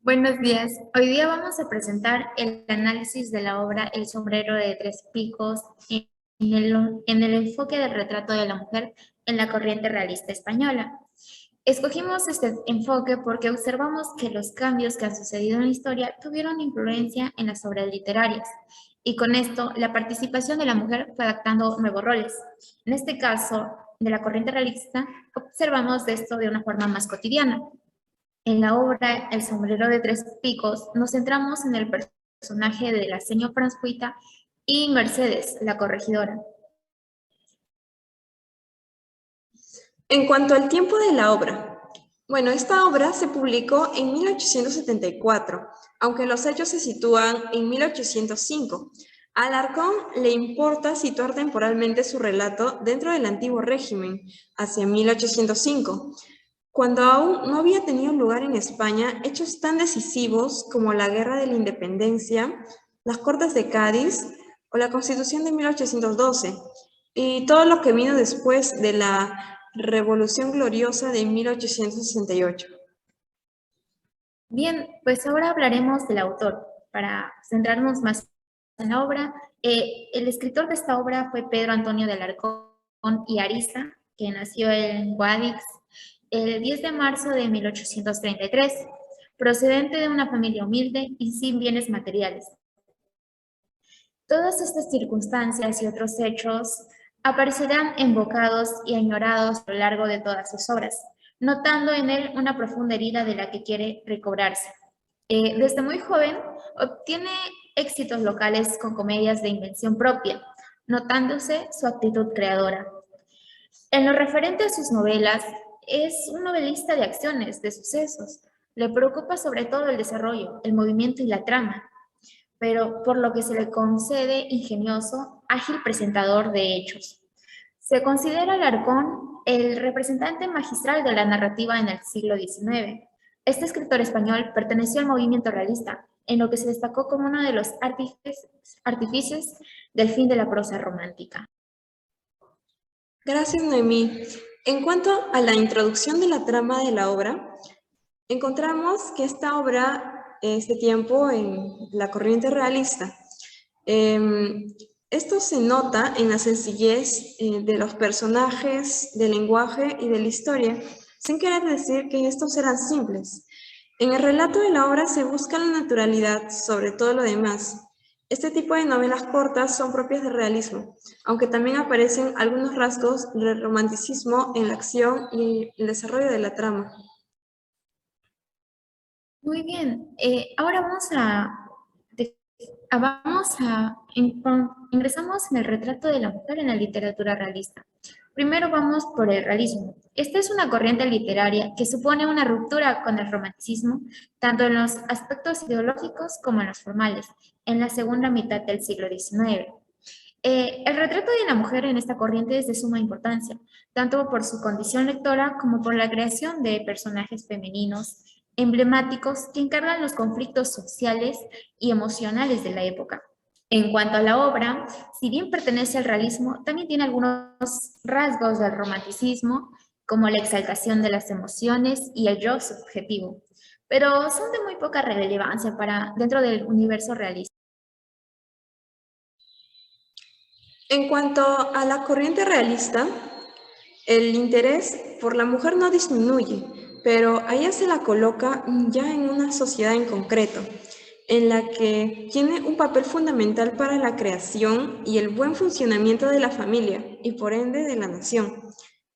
Buenos días. Hoy día vamos a presentar el análisis de la obra El sombrero de tres picos en el enfoque del retrato de la mujer en la corriente realista española. Escogimos este enfoque porque observamos que los cambios que han sucedido en la historia tuvieron influencia en las obras literarias y con esto la participación de la mujer fue adaptando nuevos roles. En este caso, de la corriente realista, observamos esto de una forma más cotidiana. En la obra El sombrero de tres picos nos centramos en el personaje de la señora Franciscuita y Mercedes, la corregidora. En cuanto al tiempo de la obra, bueno, esta obra se publicó en 1874, aunque los hechos se sitúan en 1805. A Alarcón le importa situar temporalmente su relato dentro del antiguo régimen, hacia 1805, cuando aún no había tenido lugar en España hechos tan decisivos como la Guerra de la Independencia, las Cortes de Cádiz o la Constitución de 1812, y todo lo que vino después de la Revolución Gloriosa de 1868. Bien, pues ahora hablaremos del autor, para centrarnos más en la obra. El escritor de esta obra fue Pedro Antonio de Alarcón y Ariza, que nació en Guadix el 10 de marzo de 1833, procedente de una familia humilde y sin bienes materiales. Todas estas circunstancias y otros hechos aparecerán invocados y añorados a lo largo de todas sus obras, notando en él una profunda herida de la que quiere recobrarse. Desde muy joven obtiene éxitos locales con comedias de invención propia, notándose su actitud creadora. En lo referente a sus novelas, es un novelista de acciones, de sucesos. Le preocupa sobre todo el desarrollo, el movimiento y la trama, pero por lo que se le concede ingenioso, ágil presentador de hechos. Se considera Alarcón el representante magistral de la narrativa en el siglo XIX. Este escritor español perteneció al movimiento realista, en lo que se destacó como uno de los artífices del fin de la prosa romántica. Gracias, Noemí. En cuanto a la introducción de la trama de la obra, encontramos que esta obra, este tiempo en la corriente realista, esto se nota en la sencillez de los personajes, del lenguaje y de la historia, sin querer decir que estos eran simples. En el relato de la obra se busca la naturalidad sobre todo lo demás. Este tipo de novelas cortas son propias del realismo, aunque también aparecen algunos rasgos del romanticismo en la acción y el desarrollo de la trama. Muy bien, ahora ingresamos en el retrato de la mujer en la literatura realista. Primero vamos por el realismo. Esta es una corriente literaria que supone una ruptura con el romanticismo, tanto en los aspectos ideológicos como en los formales, en la segunda mitad del siglo XIX. El retrato de la mujer en esta corriente es de suma importancia, tanto por su condición lectora como por la creación de personajes femeninos emblemáticos que encarnan los conflictos sociales y emocionales de la época. En cuanto a la obra, si bien pertenece al realismo, también tiene algunos rasgos del romanticismo, como la exaltación de las emociones y el yo subjetivo, pero son de muy poca relevancia dentro del universo realista. En cuanto a la corriente realista, el interés por la mujer no disminuye, pero a ella se la coloca ya en una sociedad en concreto, en la que tiene un papel fundamental para la creación y el buen funcionamiento de la familia y por ende de la nación.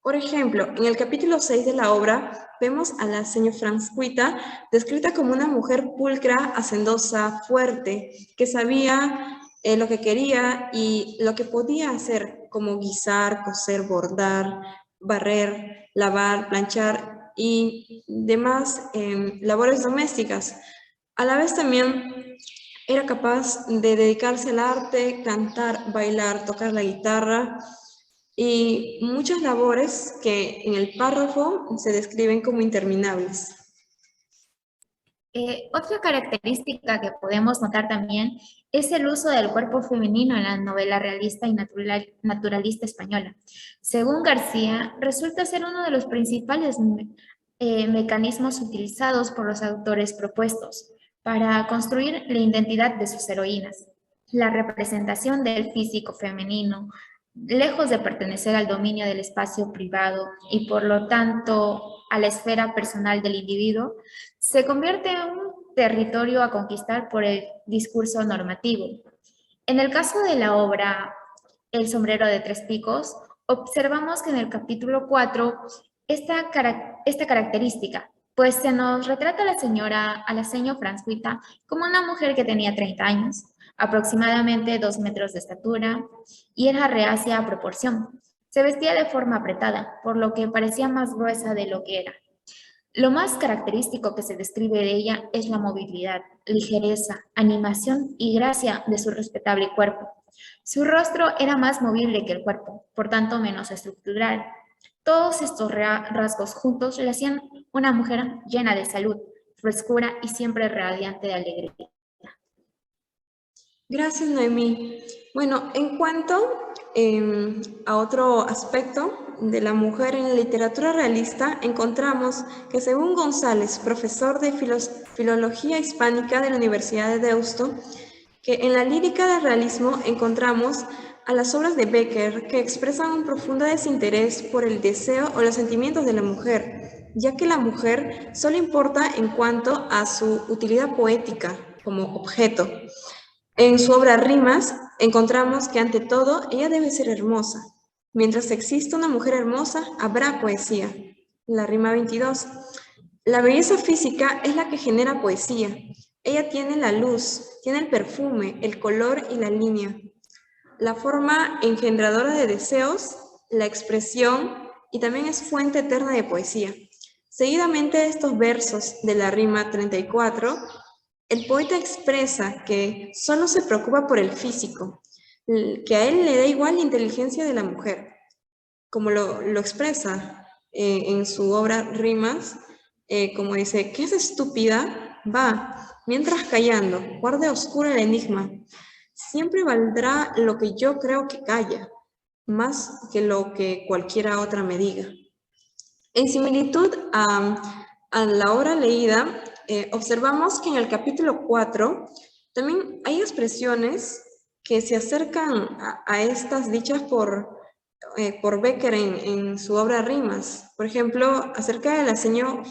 Por ejemplo, en el capítulo 6 de la obra vemos a la señora Franciscuita descrita como una mujer pulcra, hacendosa, fuerte, que sabía lo que quería y lo que podía hacer, como guisar, coser, bordar, barrer, lavar, planchar y demás labores domésticas. A la vez también era capaz de dedicarse al arte, cantar, bailar, tocar la guitarra y muchas labores que en el párrafo se describen como interminables. Otra característica que podemos notar también es el uso del cuerpo femenino en la novela realista y naturalista española. Según García, resulta ser uno de los principales mecanismos utilizados por los autores propuestos para construir la identidad de sus heroínas. La representación del físico femenino, lejos de pertenecer al dominio del espacio privado y por lo tanto a la esfera personal del individuo, se convierte en un territorio a conquistar por el discurso normativo. En el caso de la obra El sombrero de tres picos, observamos que en el capítulo 4 esta característica, pues se nos retrata a la señora Francisquita como una mujer que tenía 30 años, aproximadamente 2 metros de estatura, y era reacia a proporción. Se vestía de forma apretada, por lo que parecía más gruesa de lo que era. Lo más característico que se describe de ella es la movilidad, ligereza, animación y gracia de su respetable cuerpo. Su rostro era más movible que el cuerpo, por tanto menos estructural. Todos estos rasgos juntos le hacían una mujer llena de salud, frescura y siempre radiante de alegría. Gracias, Noemí. Bueno, en cuanto a otro aspecto de la mujer en la literatura realista, encontramos que según González, profesor de Filología Hispánica de la Universidad de Deusto, que en la lírica del realismo encontramos a las obras de Becker que expresan un profundo desinterés por el deseo o los sentimientos de la mujer, ya que la mujer solo importa en cuanto a su utilidad poética como objeto. En su obra Rimas encontramos que ante todo ella debe ser hermosa. Mientras exista una mujer hermosa, habrá poesía. La rima 22. La belleza física es la que genera poesía. Ella tiene la luz, tiene el perfume, el color y la línea. La forma engendradora de deseos, la expresión y también es fuente eterna de poesía. Seguidamente de estos versos de la rima 34, el poeta expresa que solo se preocupa por el físico, que a él le da igual la inteligencia de la mujer, como lo expresa en su obra Rimas, como dice, ¿qué es estúpida? Va, mientras callando, guarde oscuro el enigma. Siempre valdrá lo que yo creo que calla, más que lo que cualquiera otra me diga. En similitud a la obra leída, observamos que en el capítulo 4 también hay expresiones que se acercan a estas dichas por Becker en su obra Rimas. Por ejemplo, acerca de la señora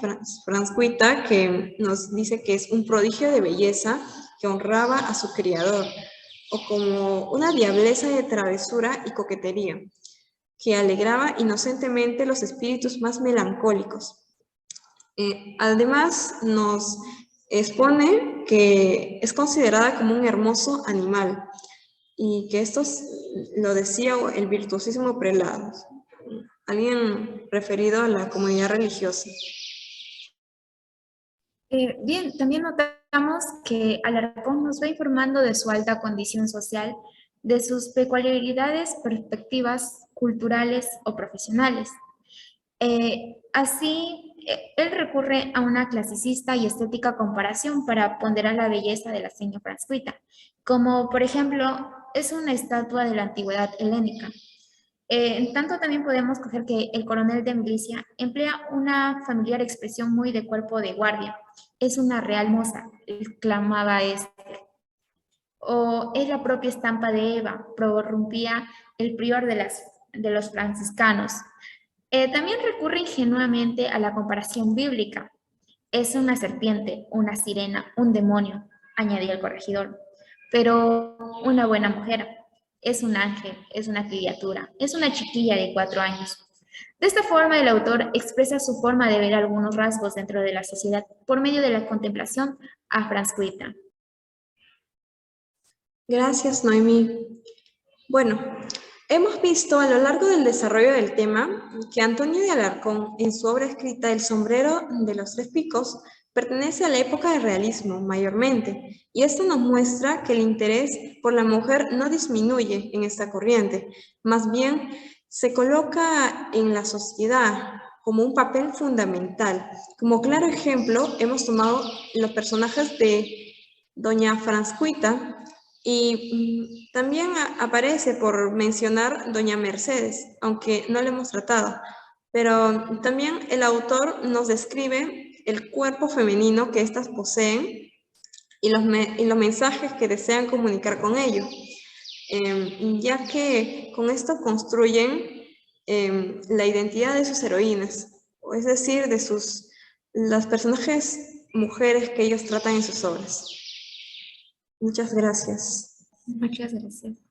Francisquita, que nos dice que es un prodigio de belleza que honraba a su criador, o como una diableza de travesura y coquetería, que alegraba inocentemente los espíritus más melancólicos. Además, nos expone que es considerada como un hermoso animal y que esto lo decía el virtuosísimo prelado, alguien referido a la comunidad religiosa. Bien, también notamos que Alarcón nos va informando de su alta condición social, de sus peculiaridades, perspectivas culturales o profesionales. Así, él recurre a una clasicista y estética comparación para ponderar la belleza de la señora Francisquita, como por ejemplo es una estatua de la antigüedad helénica. En tanto también podemos coger que el coronel de milicia emplea una familiar expresión muy de cuerpo de guardia. Es una real moza, exclamaba este. O es la propia estampa de Eva, prorrumpía el prior de los franciscanos. También recurre ingenuamente a la comparación bíblica. Es una serpiente, una sirena, un demonio, añadía el corregidor, pero una buena mujer. Es un ángel, es una criatura, es una chiquilla de 4 años. De esta forma, el autor expresa su forma de ver algunos rasgos dentro de la sociedad por medio de la contemplación a Francisquita. Gracias, Noemí. Bueno, hemos visto a lo largo del desarrollo del tema que Antonio de Alarcón, en su obra escrita El sombrero de los tres picos, pertenece a la época del realismo, mayormente, y esto nos muestra que el interés por la mujer no disminuye en esta corriente, más bien se coloca en la sociedad como un papel fundamental. Como claro ejemplo, hemos tomado los personajes de Doña Francisquita, y también aparece por mencionar Doña Mercedes, aunque no la hemos tratado. pero también el autor nos describe el cuerpo femenino que éstas poseen y los mensajes que desean comunicar con ello, ya que con esto construyen la identidad de sus heroínas, es decir, de las personajes mujeres que ellos tratan en sus obras. Muchas gracias. Muchas gracias.